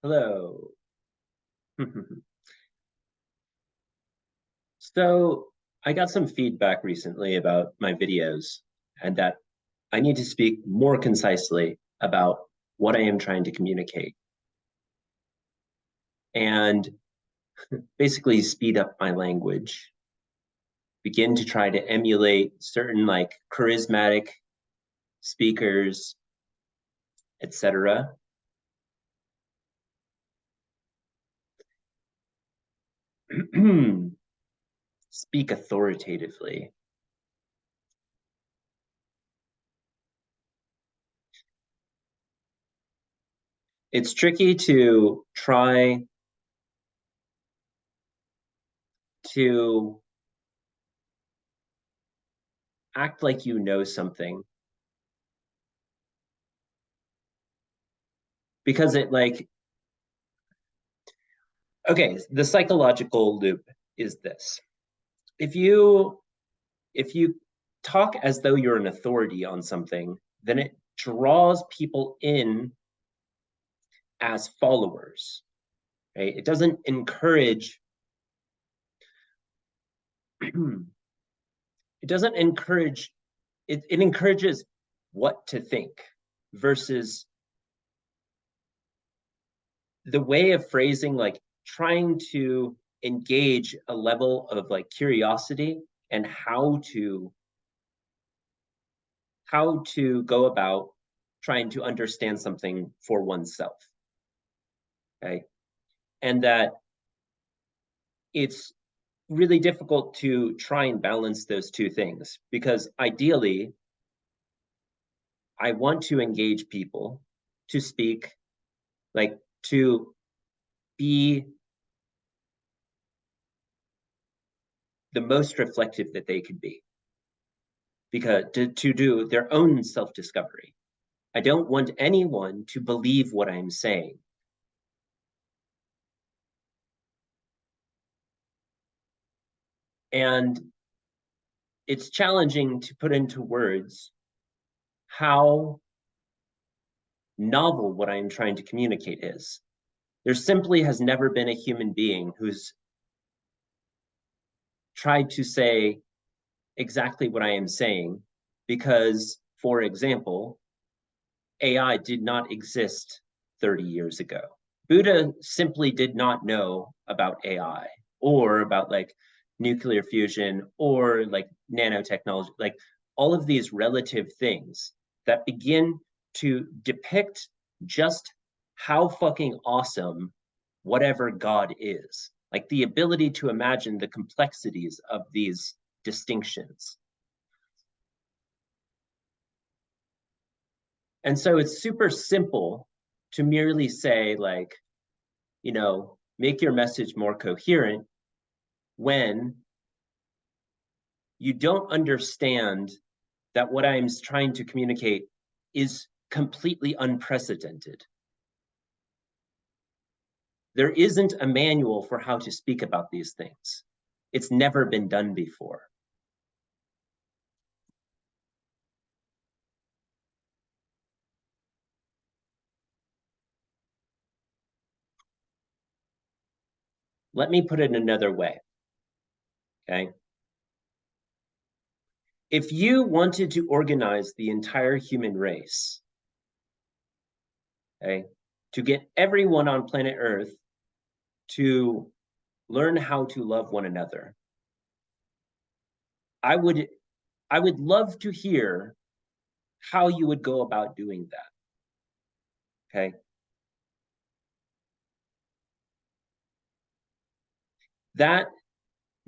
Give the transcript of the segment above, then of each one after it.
Hello. So I got some feedback recently about my videos and that I need to speak more concisely about what I am trying to communicate and basically speed up my language, begin to try to emulate certain like charismatic speakers, etc. Speak authoritatively. It's tricky to try to act like you know something because it like okay, the psychological loop is this. If you if you talk as though you're an authority on something, then it draws people in as followers, right? It doesn't encourage it doesn't encourage it encourages what to think versus the way of phrasing like trying to engage a level of like curiosity and how to go about trying to understand something for oneself. Okay. And that it's really difficult to try and balance those two things because ideally, I want to engage people to speak, like to be the most reflective that they could be, because to do their own self discovery. I don't want anyone to believe what I'm saying. And it's challenging to put into words how novel what I'm trying to communicate is. There simply has never been a human being who's tried to say exactly what I am saying because, for example, AI did not exist 30 years ago. Buddha simply did not know about AI or about like nuclear fusion or like nanotechnology, like all of these relative things that begin to depict just how fucking awesome whatever God is. Like the ability to imagine the complexities of these distinctions. And so it's super simple to merely say, like, make your message more coherent when you don't understand that what I'm trying to communicate is completely unprecedented. There isn't a manual for how to speak about these things. It's never been done before. Let me put it another way. Okay. If you wanted to organize the entire human race, okay, to get everyone on planet Earth to learn how to love one another, I would I would love to hear how you would go about doing that. Okay. That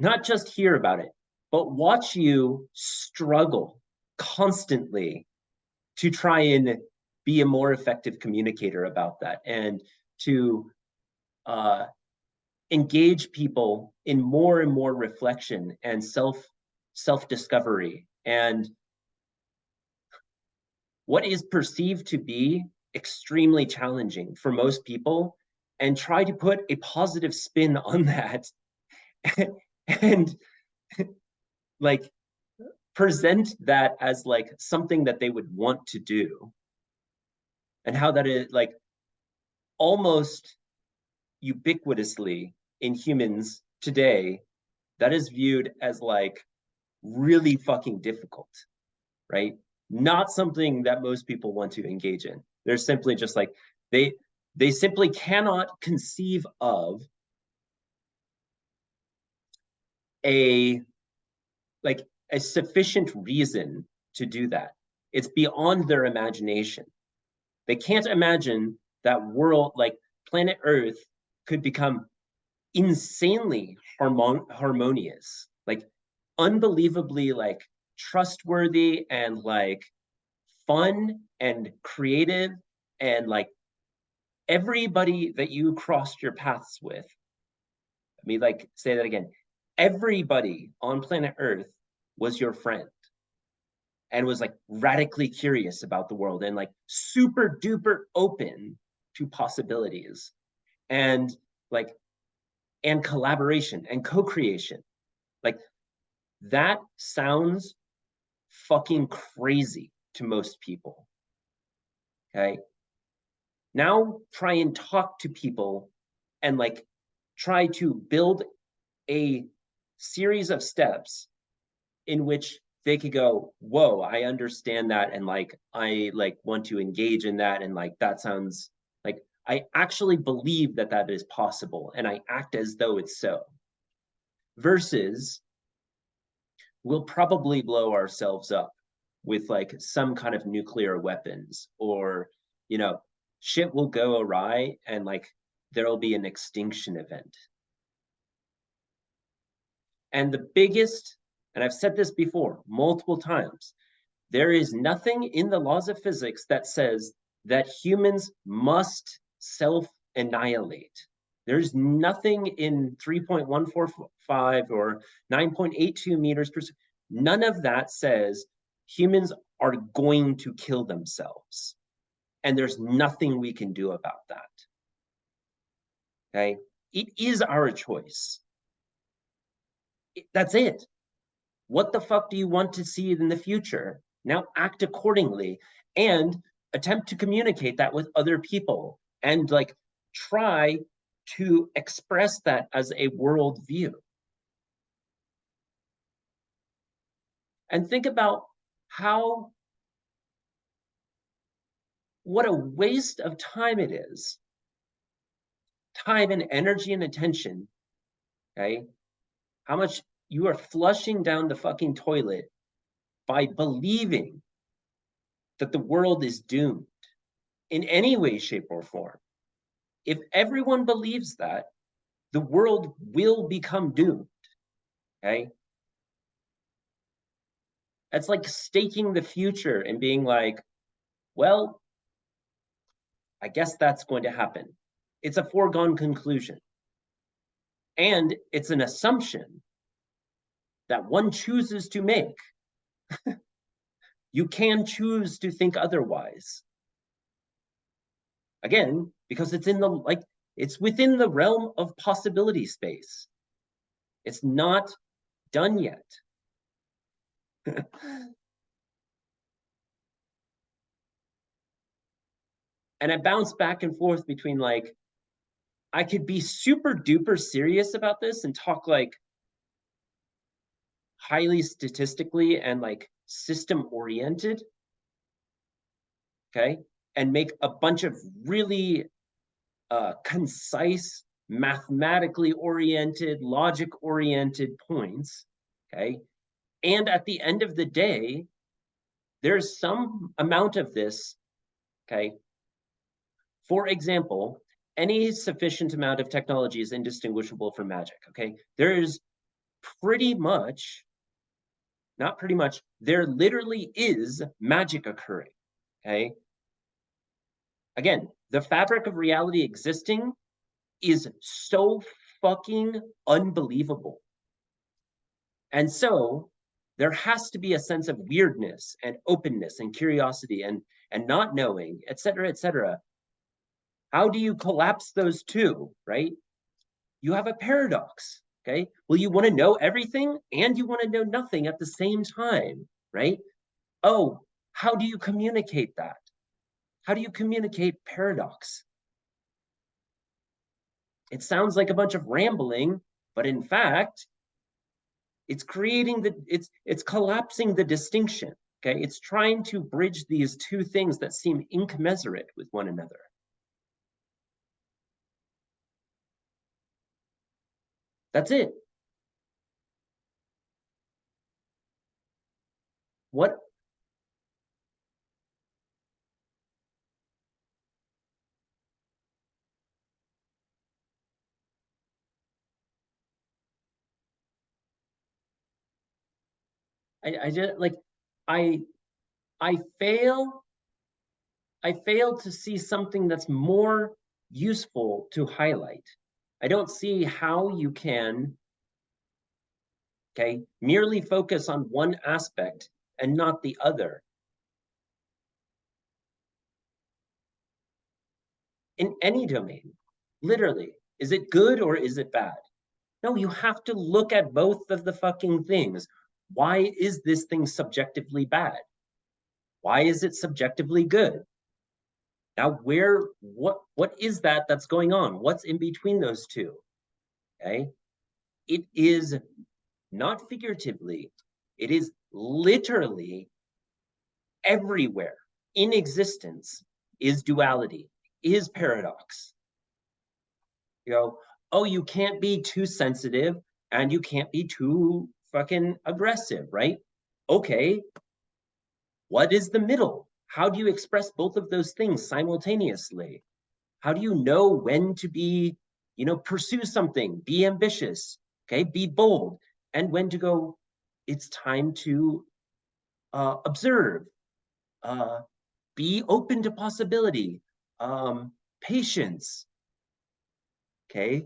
not just hear about it, but watch you struggle constantly to try and be a more effective communicator about that and to uh, engage people in more and more reflection and self discovery and what is perceived to be extremely challenging for most people and try to put a positive spin on that and like present that as like something that they would want to do and how that is like almost ubiquitously in humans today, that is viewed as like really fucking difficult, right? Not something that most people want to engage in. They're simply just like, they simply cannot conceive of a like a sufficient reason to do that. It's beyond their imagination. They can't imagine that world, like planet Earth, could become insanely harmonious, like unbelievably like trustworthy and like fun and creative, and like everybody that you crossed your paths with. Let me like say that again. Everybody on planet Earth was your friend and was like radically curious about the world and like super duper open to possibilities and like and collaboration and co-creation. Like that sounds fucking crazy to most people. Okay. Now try and talk to people and like try to build a series of steps in which they could go, whoa, I understand that, and like I like want to engage in that, and like that sounds like I actually believe that that is possible and I act as though it's so, versus we'll probably blow ourselves up with like some kind of nuclear weapons, or you know, shit will go awry and like there'll be an extinction event. And the biggest, and I've said this before multiple times, there is nothing in the laws of physics that says that humans must self-annihilate. There's nothing in 3.145 or 9.82 meters per second. None of that says humans are going to kill themselves. And there's nothing we can do about that. Okay? It is our choice. That's it. What the fuck do you want to see in the future? Now act accordingly and attempt to communicate that with other people and like try to express that as a worldview. And think about how, what a waste of time it is. Time and energy and attention, okay? How much you are flushing down the fucking toilet by believing that the world is doomed in any way, shape, or form. If everyone believes that, the world will become doomed. Okay. It's like staking the future and being like, well, I guess that's going to happen. It's a foregone conclusion. And it's an assumption that one chooses to make. You can choose to think otherwise. Again, because it's in the like it's within the realm of possibility space. It's not done yet. And I bounce back and forth between like, I could be super duper serious about this and talk like highly statistically and like system oriented, okay, and make a bunch of really concise, mathematically oriented, logic oriented points, okay. And at the end of the day, there's some amount of this, okay. For example, any sufficient amount of technology is indistinguishable from magic, okay? There is pretty much, not pretty much, there literally is magic occurring, okay? Again, the fabric of reality existing is so fucking unbelievable. And so there has to be a sense of weirdness and openness and curiosity and not knowing, et cetera, et cetera. How do you collapse those two, right? You have a paradox, okay? Well, you want to know everything and you want to know nothing at the same time, right? Oh, how do you communicate that? How do you communicate paradox? It sounds like a bunch of rambling, but in fact, it's creating it's collapsing the distinction. Okay, it's trying to bridge these two things that seem incommensurate with one another. That's it. What I just like I I fail I fail to see something that's more useful to highlight. I don't see how you can, okay, merely focus on one aspect and not the other in any domain. Literally, is it good or is it bad? No, you have to look at both of the fucking things. Why is this thing subjectively bad? Why is it subjectively good? Now, what is that that's going on? What's in between those two? Okay, it is not figuratively, it is literally everywhere in existence is duality, is paradox. You know, oh, you can't be too sensitive and you can't be too fucking aggressive, right? Okay, what is the middle? How do you express both of those things simultaneously? How do you know when to be, pursue something, be ambitious, okay, be bold, and when to go, it's time to observe, uh, be open to possibility, patience, okay?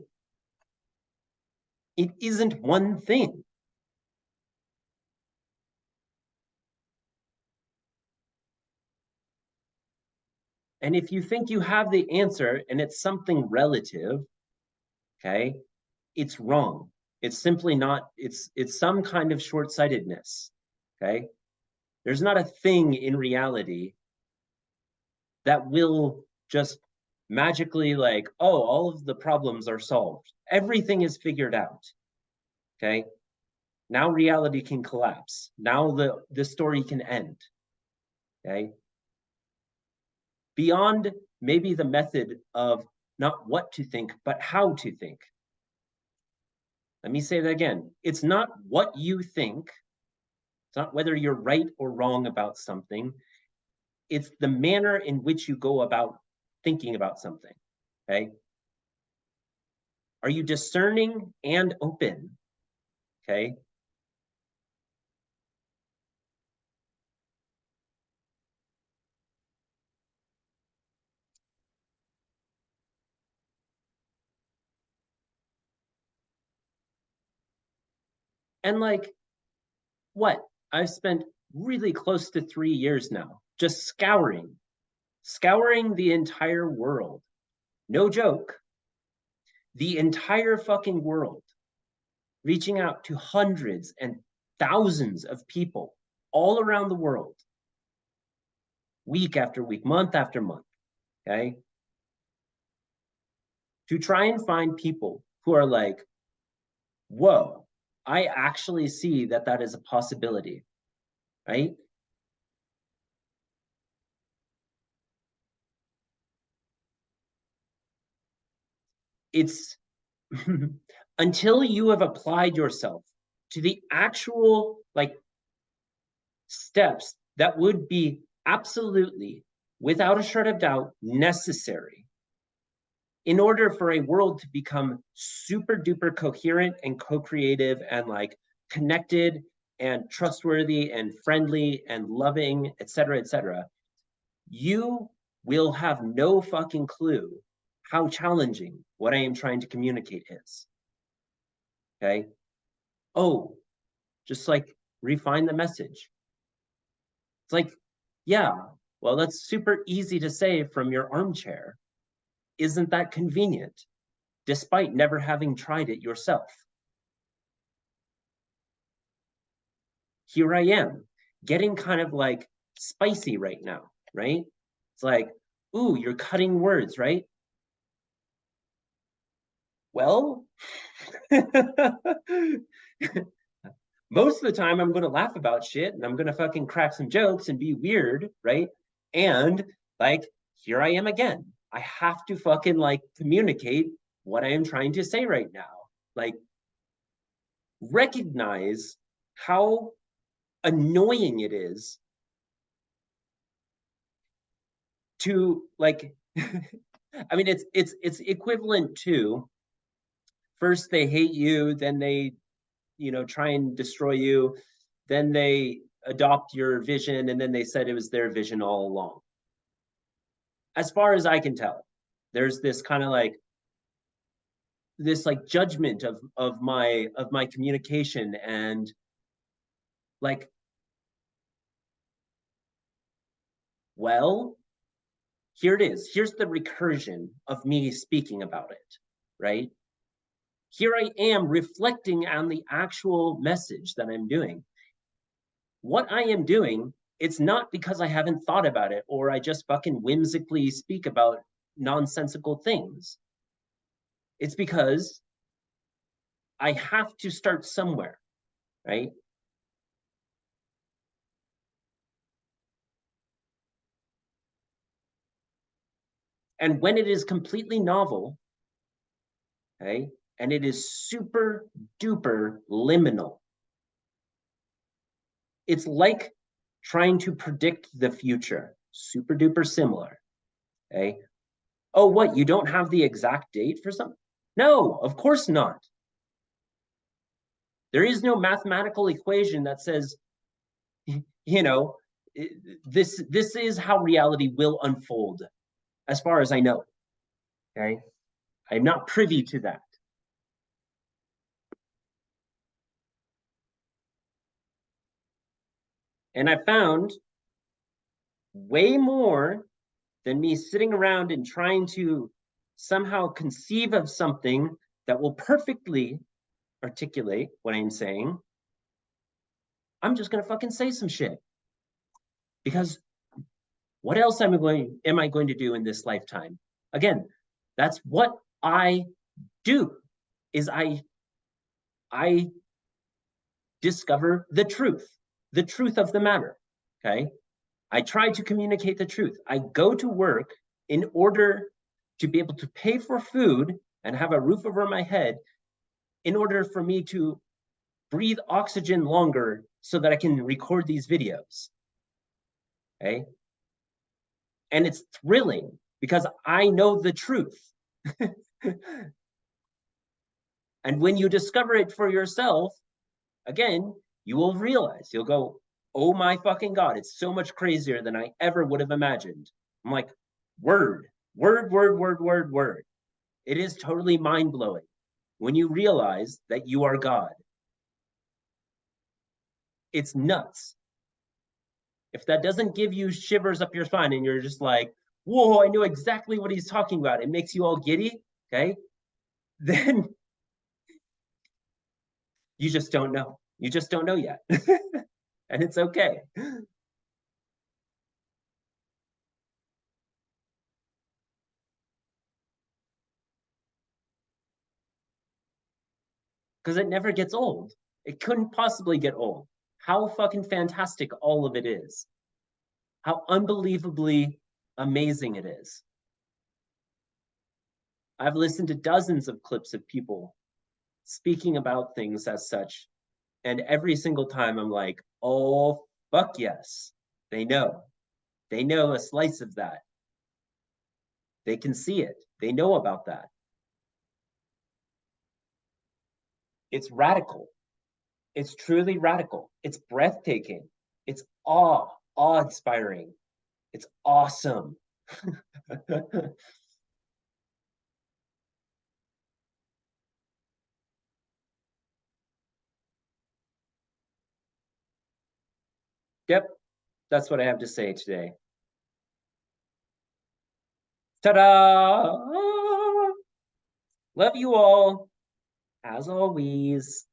It isn't one thing. And if you think you have the answer and it's something relative, okay, it's wrong. It's simply not, it's some kind of short-sightedness, okay? There's not a thing in reality that will just magically like, oh, all of the problems are solved. Everything is figured out, okay? Now reality can collapse. Now the story can end, okay? Beyond maybe the method of not what to think, but how to think. Let me say that again. It's not what you think. It's not whether you're right or wrong about something. It's the manner in which you go about thinking about something. Okay. Are you discerning and open? Okay. And like what? I've spent really close to 3 years now just scouring the entire world. No joke. The entire fucking world, reaching out to hundreds and thousands of people all around the world, week after week, month after month, okay? To try and find people who are like, whoa, I actually see that that is a possibility, right? It's until you have applied yourself to the actual like steps that would be absolutely, without a shred of doubt, necessary in order for a world to become super duper coherent and co-creative and like connected and trustworthy and friendly and loving, et cetera, you will have no fucking clue how challenging what I am trying to communicate is. Okay. Oh, just like refine the message. It's like, yeah, well, that's super easy to say from your armchair. Isn't that convenient? Despite never having tried it yourself. Here I am, getting kind of like spicy right now, right? It's like, ooh, you're cutting words, right? Well, most of the time I'm going to laugh about shit and I'm going to fucking crack some jokes and be weird, right? And like, here I am again. I have to fucking like communicate what I am trying to say right now. Like, recognize how annoying it is to like I mean it's equivalent to first they hate you, then they try and destroy you, then they adopt your vision, and then they said it was their vision all along. As far as I can tell, there's this kind of like this like judgment of my communication, and like, well, here it is. Here's the recursion of me speaking about it, right? Here I am reflecting on the actual message that I'm doing. What I am doing, it's not because I haven't thought about it or I just fucking whimsically speak about nonsensical things. It's because I have to start somewhere, right? And when it is completely novel, okay, and it is super duper liminal, it's like trying to predict the future, super duper similar, okay? Oh, what? You don't have the exact date for something? No, of course not. There is no mathematical equation that says, you know, this is how reality will unfold, as far as I know. Okay, I'm not privy to that. And I found way more than me sitting around and trying to somehow conceive of something that will perfectly articulate what I'm saying. I'm just gonna fucking say some shit, because what else am I going to do in this lifetime? Again, that's what I do. Is I discover the truth of the matter. Okay, I try to communicate the truth. I go to work in order to be able to pay for food and have a roof over my head, in order for me to breathe oxygen longer so that I can record these videos. Okay, and it's thrilling because I know the truth. And when you discover it for yourself, again, you will realize, you'll go, oh my fucking God, it's so much crazier than I ever would have imagined. I'm like, word, word, word, word, word, word. It is totally mind blowing when you realize that you are God. It's nuts. If that doesn't give you shivers up your spine and you're just like, whoa, I know exactly what he's talking about, it makes you all giddy, okay? Then you just don't know. You just don't know yet. And it's okay. Because it never gets old. It couldn't possibly get old. How fucking fantastic all of it is. How unbelievably amazing it is. I've listened to dozens of clips of people speaking about things as such, and every single time I'm like, oh, fuck yes. They know. They know a slice of that. They can see it. They know about that. It's radical. It's truly radical. It's breathtaking. It's awe-inspiring. It's awesome. Yep, that's what I have to say today. Ta-da! Love you all, as always.